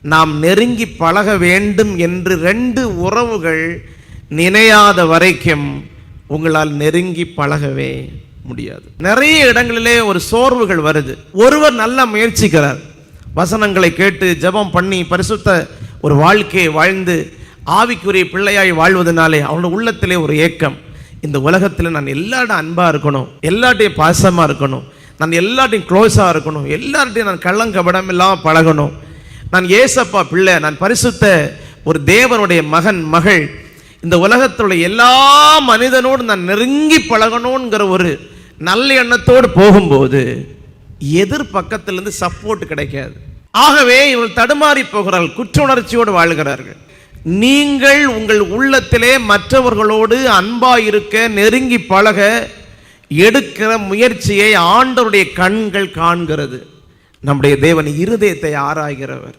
நாம் நெருங்கி பழக வேண்டும் என்று ரெண்டு உறவுகள் நினையாத வரைக்கும் உங்களால் நெருங்கி பழகவே முடியாது. நிறைய இடங்களிலே ஒரு சோர்வுகள் வருது. ஒருவர் நல்லா முயற்சிக்கிறார், வசனங்களை கேட்டு ஜெபம் பண்ணி பரிசுத்த ஒரு வாழ்க்கையை வாழ்ந்து ஆவிக்குரிய பிள்ளையாய் வாழ்வதனாலே அவனோட உள்ளத்திலே ஒரு ஏக்கம், இந்த உலகத்தில் நான் எல்லார்ட்டும் அன்பாக இருக்கணும், எல்லார்ட்டையும் பாசமாக இருக்கணும், நான் எல்லார்ட்டையும் க்ளோஸாக இருக்கணும், எல்லார்ட்டையும் நான் கள்ளங்கபடம் இல்லாமல் பழகணும், நான் ஏசப்பா பிள்ளை, நான் பரிசுத்த ஒரு தேவனுடைய மகன் மகள், இந்த உலகத்துடைய எல்லா மனிதனோடு நான் நெருங்கி பழகணுங்கிற ஒரு நல்ல எண்ணத்தோடு போகும்போது எதிர்பக்கத்திலிருந்து சப்போர்ட் கிடைக்காது. ஆகவே இவர்கள் தடுமாறி போகிறார்கள், குற்ற உணர்ச்சியோடு வாழ்கிறார்கள். நீங்கள் உங்கள் உள்ளத்திலே மற்றவர்களோடு அன்பாக இருக்க, நெருங்கி பழக எடுக்கிற முயற்சியை ஆண்டவருடைய கண்கள் காண்கிறது. நம்முடைய தேவன் இருதயத்தை ஆராய்கிறவர்.